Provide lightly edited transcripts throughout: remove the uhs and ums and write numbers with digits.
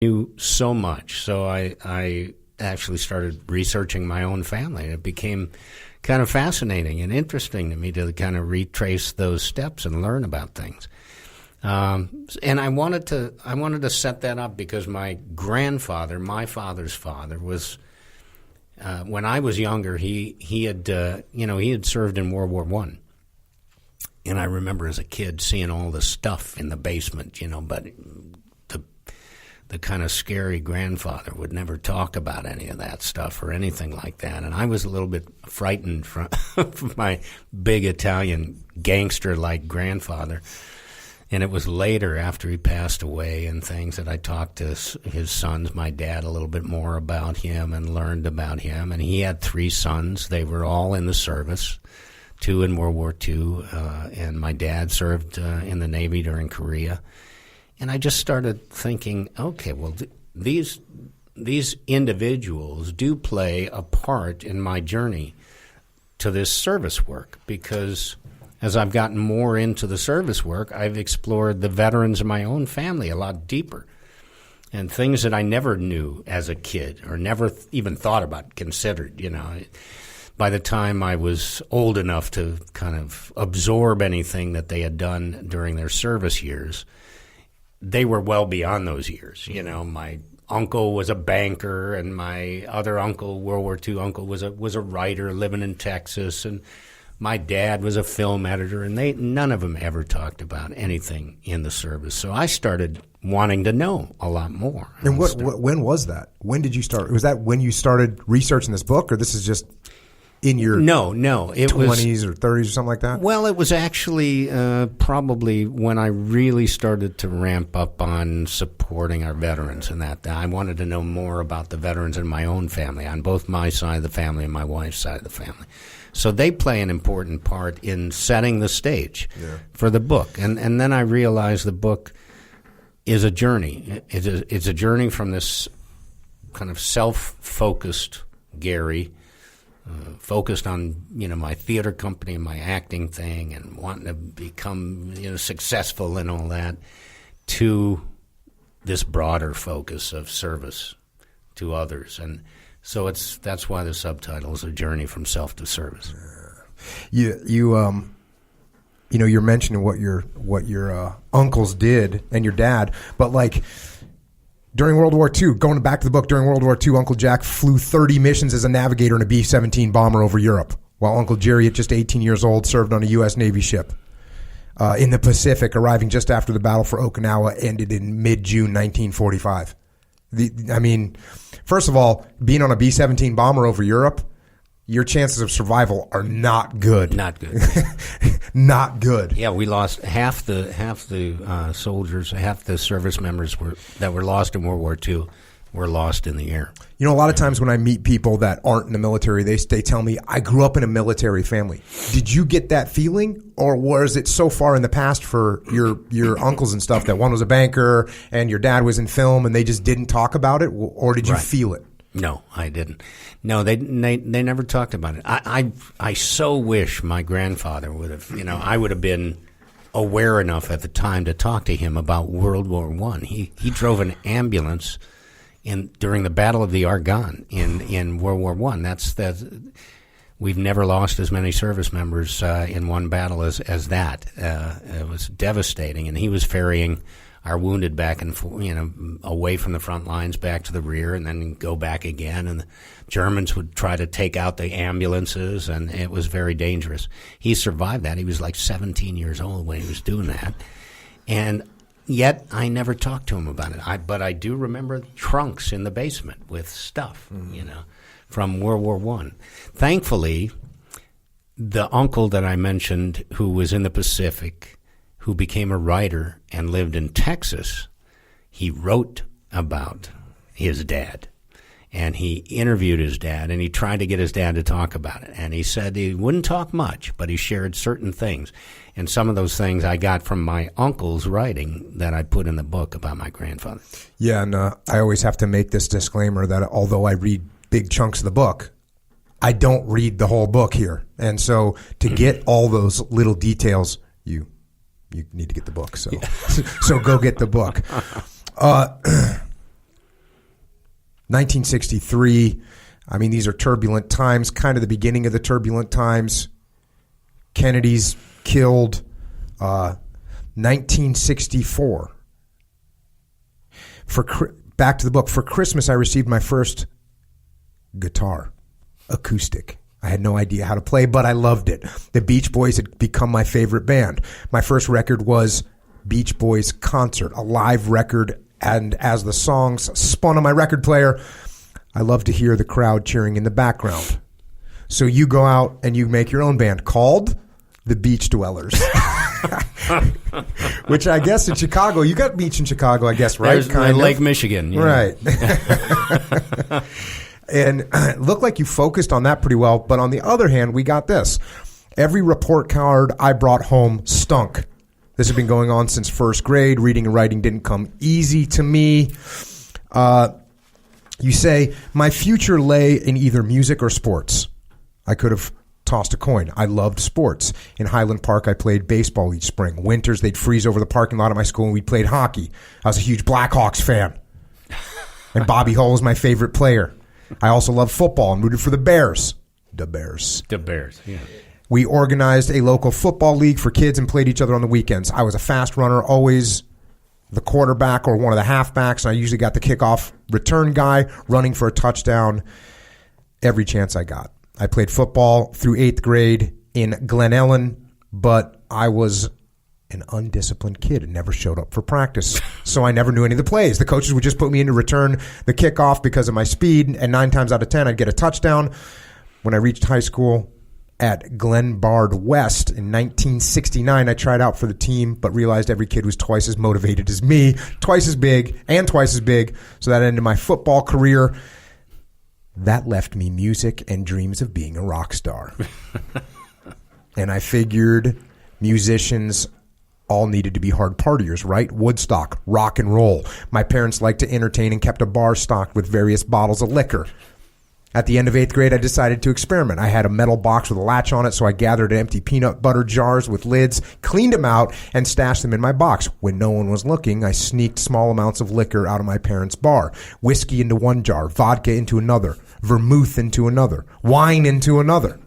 knew so much. So I actually started researching my own family. It became kind of fascinating and interesting to me to kind of retrace those steps and learn about things. And I wanted to set that up because my grandfather, my father's father, was when I was younger. He had served in World War I, and I remember as a kid seeing all the stuff in the basement. But the kind of scary grandfather would never talk about any of that stuff or anything like that. And I was a little bit frightened from my big Italian gangster-like grandfather. And it was later, after he passed away and things, that I talked to his sons, my dad, a little bit more about him and learned about him. And he had 3 sons. They were all in the service, 2 in World War II, and my dad served in the Navy during Korea. And I just started thinking, okay, well, these individuals do play a part in my journey to this service work, because as I've gotten more into the service work, I've explored the veterans of my own family a lot deeper, and things that I never knew as a kid or never even thought about, considered. By the time I was old enough to kind of absorb anything that they had done during their service years, they were well beyond those years. My uncle was a banker, and my other uncle, World War II uncle, was a writer living in Texas, and my dad was a film editor, and none of them ever talked about anything in the service. So I started wanting to know a lot more. And when was that? When did you start? Was that when you started researching this book, or this is just in your No, it 20s or 30s or something like that? Well, it was actually probably when I really started to ramp up on supporting our veterans, and that I wanted to know more about the veterans in my own family, on both my side of the family and my wife's side of the family. So they play an important part in setting the stage for the book. And then I realized the book is a journey. It's a journey from this kind of self-focused Gary, focused on my theater company and my acting thing and wanting to become successful and all that, to this broader focus of service to others. And so that's why the subtitle is A Journey from Self to Service. You're mentioning what your uncles did and your dad, but like during World War II, going back to the book, during World War II, Uncle Jack flew 30 missions as a navigator in a B-17 bomber over Europe, while Uncle Jerry, at just 18 years old, served on a U.S. Navy ship in the Pacific, arriving just after the battle for Okinawa ended in mid-June 1945. First of all, being on a B-17 bomber over Europe, your chances of survival are not good. Not good. Not good. Yeah, we lost half the soldiers, half the service members that were lost in World War II were lost in the air. A lot of times when I meet people that aren't in the military, they tell me, I grew up in a military family. Did you get that feeling, or was it so far in the past for your uncles and stuff that one was a banker and your dad was in film and they just didn't talk about it, or did you feel it? No, I didn't. No, they never talked about it. I so wish my grandfather would have, I would have been aware enough at the time to talk to him about World War I. He drove an ambulance during the Battle of the Argonne in World War I. That's we've never lost as many service members in one battle as that. It was devastating, and he was ferrying our wounded back and away from the front lines back to the rear, and then go back again. And the Germans would try to take out the ambulances, and it was very dangerous. He survived that. He was like 17 years old when he was doing that, and yet I never talked to him about it. But I do remember trunks in the basement with stuff, from World War I. Thankfully, the uncle that I mentioned, who was in the Pacific, who became a writer and lived in Texas, he wrote about his dad. And he interviewed his dad, and he tried to get his dad to talk about it. And he said he wouldn't talk much, but he shared certain things. And some of those things I got from my uncle's writing that I put in the book about my grandfather. Yeah, and I always have to make this disclaimer that although I read big chunks of the book, I don't read the whole book here. And so to get all those little details, you need to get the book. So, so go get the book. 1963. I mean, these are turbulent times, kind of the beginning of the turbulent times. Kennedy's killed. 1964. Back to the book. For Christmas, I received my first guitar, acoustic. I had no idea how to play, but I loved it. The Beach Boys had become my favorite band. My first record was Beach Boys Concert, a live record, and as the songs spun on my record player, I loved to hear the crowd cheering in the background. So you go out and you make your own band called the Beach Dwellers. Which I guess in Chicago, you got beach in Chicago, I guess, right? There's Lake Michigan. Yeah. Right. And it looked like you focused on that pretty well. But on the other hand, we got this. Every report card I brought home stunk. This had been going on since first grade. Reading and writing didn't come easy to me. You say, my future lay in either music or sports. I could have tossed a coin. I loved sports. In Highland Park, I played baseball each spring. Winters, they'd freeze over the parking lot of my school and we played hockey. I was a huge Blackhawks fan. And Bobby Hull was my favorite player. I also loved football and rooted for the Bears. The Bears, yeah. We organized a local football league for kids and played each other on the weekends. I was a fast runner, always the quarterback or one of the halfbacks, and I usually got the kickoff return guy running for a touchdown every chance I got. I played football through 8th grade in Glen Ellen, but I was an undisciplined kid and never showed up for practice, so I never knew any of the plays. The coaches would just put me in to return the kickoff because of my speed, and 9 times out of 10, I'd get a touchdown. When I reached high school at Glenbard West in 1969, I tried out for the team, but realized every kid was twice as motivated as me, twice as big, so that ended my football career. That left me music and dreams of being a rock star. And I figured musicians all needed to be hard partiers, right? Woodstock, rock and roll. My parents liked to entertain and kept a bar stocked with various bottles of liquor. At the end of 8th grade, I decided to experiment. I had a metal box with a latch on it, so I gathered empty peanut butter jars with lids, cleaned them out, and stashed them in my box. When no one was looking, I sneaked small amounts of liquor out of my parents' bar. Whiskey into one jar, vodka into another, vermouth into another, wine into another.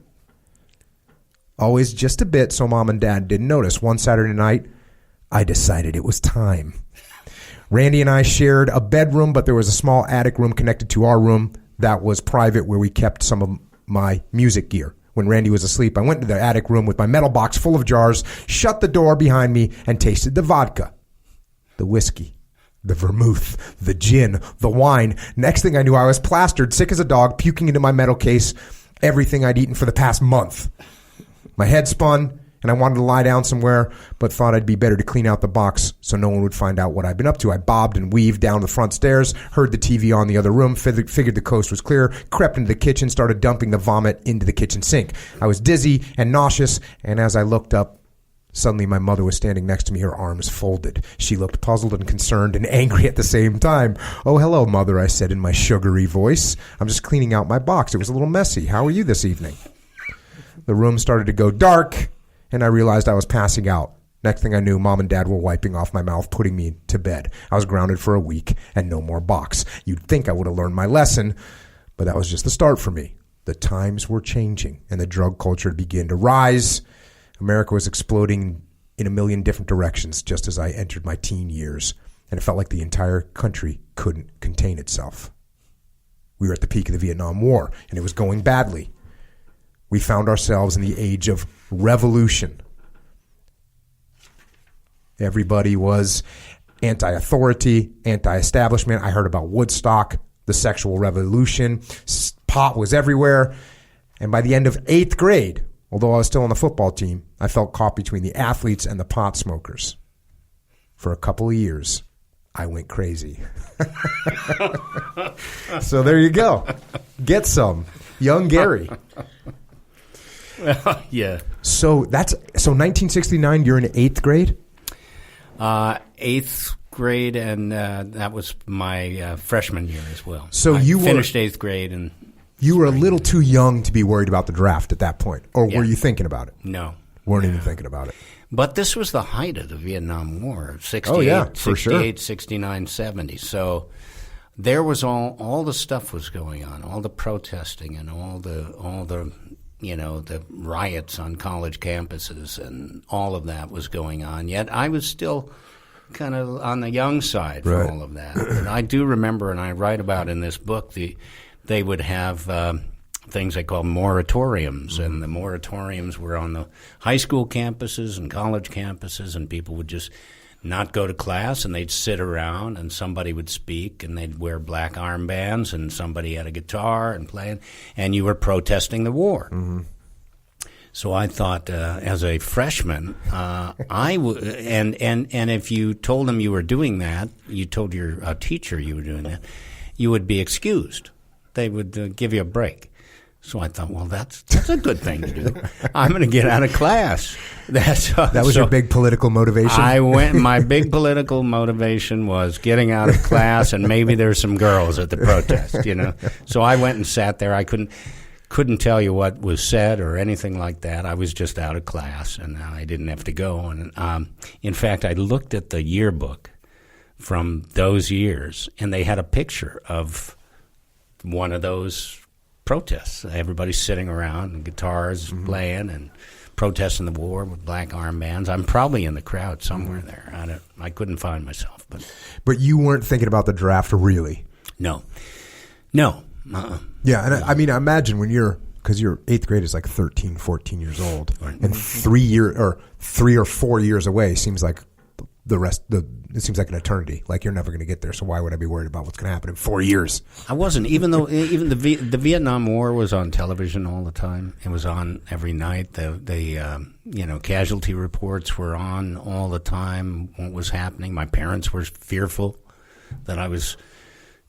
Always just a bit so Mom and Dad didn't notice. One Saturday night, I decided it was time. Randy and I shared a bedroom, but there was a small attic room connected to our room that was private where we kept some of my music gear. When Randy was asleep, I went to the attic room with my metal box full of jars, shut the door behind me, and tasted the vodka, the whiskey, the vermouth, the gin, the wine. Next thing I knew, I was plastered, sick as a dog, puking into my metal case, everything I'd eaten for the past month. My head spun, and I wanted to lie down somewhere, but thought I'd be better to clean out the box so no one would find out what I'd been up to. I bobbed and weaved down the front stairs, heard the TV on the other room, figured the coast was clear, crept into the kitchen, started dumping the vomit into the kitchen sink. I was dizzy and nauseous, and as I looked up, suddenly my mother was standing next to me, her arms folded. She looked puzzled and concerned and angry at the same time. "Oh, hello, Mother," I said in my sugary voice. "I'm just cleaning out my box. It was a little messy. How are you this evening?" The room started to go dark, and I realized I was passing out. Next thing I knew, Mom and Dad were wiping off my mouth, putting me to bed. I was grounded for a week and no more box. You'd think I would have learned my lesson, but that was just the start for me. The times were changing, and the drug culture began to rise. America was exploding in a million different directions just as I entered my teen years, and it felt like the entire country couldn't contain itself. We were at the peak of the Vietnam War, and it was going badly. We found ourselves in the age of revolution. Everybody was anti-authority, anti-establishment. I heard about Woodstock, the sexual revolution. Pot was everywhere. And by the end of 8th grade, although I was still on the football team, I felt caught between the athletes and the pot smokers. For a couple of years, I went crazy. So there you go. Get some. Young Gary. Yeah. So 1969, you're in 8th grade? 8th grade, and that was my freshman year as well. So I finished 8th grade. And you were a little too young to be worried about the draft at that point, or were you thinking about it? No. Weren't even thinking about it. But this was the height of the Vietnam War, 68, for 68, sure. 69, 70. So there was all the stuff was going on, all the protesting and all the the riots on college campuses and all of that was going on. Yet I was still kind of on the young side for all of that. And I do remember, and I write about in this book, they would have things they call moratoriums, and the moratoriums were on the high school campuses and college campuses, and people would just not go to class, and they'd sit around, and somebody would speak, and they'd wear black armbands, and somebody had a guitar and playing, and you were protesting the war. Mm-hmm. So I thought, as a freshman, and if you told them you were doing that, you told your teacher you were doing that, you would be excused. They would give you a break. So I thought, well, that's a good thing to do. I'm going to get out of class. That was your big political motivation? My big political motivation was getting out of class, and maybe there's some girls at the protest, So I went and sat there. I couldn't tell you what was said or anything like that. I was just out of class, and I didn't have to go. And in fact, I looked at the yearbook from those years, and they had a picture of one of those protests. Everybody's sitting around and guitars playing and protesting the war with black armbands. I'm probably in the crowd somewhere there. I couldn't find myself. But you weren't thinking about the draft, really? No. Yeah, and I mean, I imagine because your 8th grade is like 13, 14 years old, and 3 or 4 years away seems like it seems like an eternity. Like you're never going to get there. So why would I be worried about what's going to happen in 4 years? I wasn't, even the Vietnam War was on television all the time. It was on every night. The casualty reports were on all the time. What was happening? My parents were fearful that I was,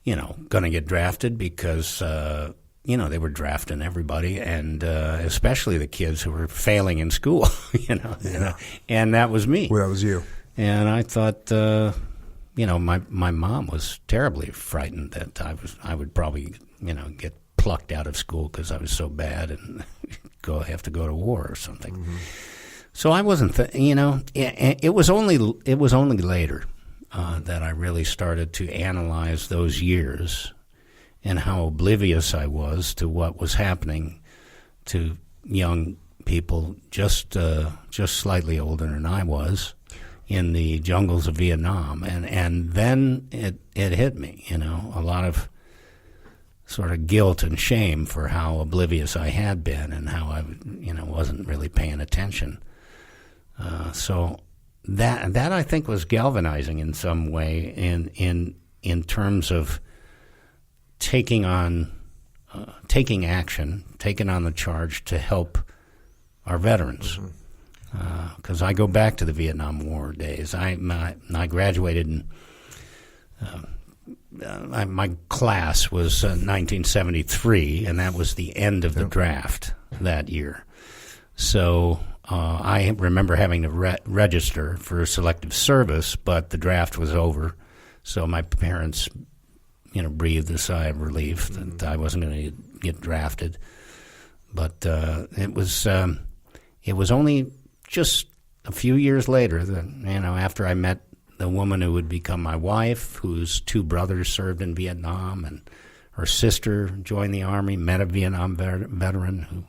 going to get drafted because they were drafting everybody, and especially the kids who were failing in school. And that was me. Well, that was you. And I thought, my mom was terribly frightened that I would probably, get plucked out of school because I was so bad and have to go to war or something. Mm-hmm. So I wasn't, it was only later that I really started to analyze those years and how oblivious I was to what was happening to young people just slightly older than I was in the jungles of Vietnam, and then it hit me, a lot of sort of guilt and shame for how oblivious I had been and how I, wasn't really paying attention. So that I think was galvanizing in some way in terms of taking action, taking on the charge to help our veterans. Mm-hmm. Because I go back to the Vietnam War days. I graduated in my class was 1973, and that was the end of the draft that year. So I remember having to register for selective service, but the draft was over. So my parents, breathed a sigh of relief that I wasn't going to get drafted. But it was only just a few years later that, after I met the woman who would become my wife, whose 2 brothers served in Vietnam, and her sister joined the Army, met a Vietnam veteran who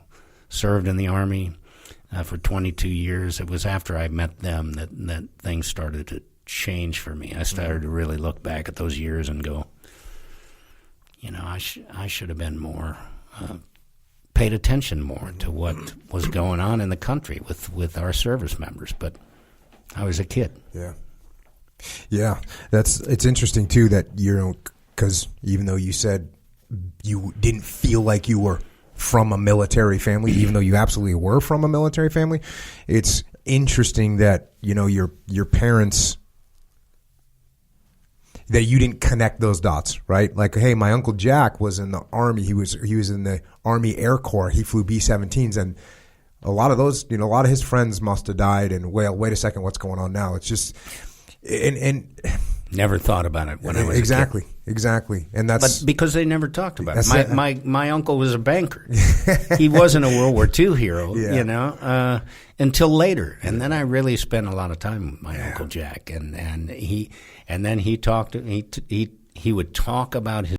served in the Army for 22 years. It was after I met them that things started to change for me. I started to really look back at those years and go, I should have been more paid attention more to what was going on in the country with our service members, but I was a kid. Yeah, it's interesting too that because even though you said you didn't feel like you were from a military family, even though you absolutely were from a military family, it's interesting that your parents, that you didn't connect those dots, right? Like, hey, my Uncle Jack was in the Army. He was in the Army Air Corps. He flew B-17s, and a lot of those, a lot of his friends must have died. And wait a second, what's going on now? It's just, and never thought about it when I was exactly, a kid. Exactly, and that's because they never talked about it. My uncle was a banker. He wasn't a World War II hero, until later, and then I really spent a lot of time with my Uncle Jack, and then he talked. He he would talk about his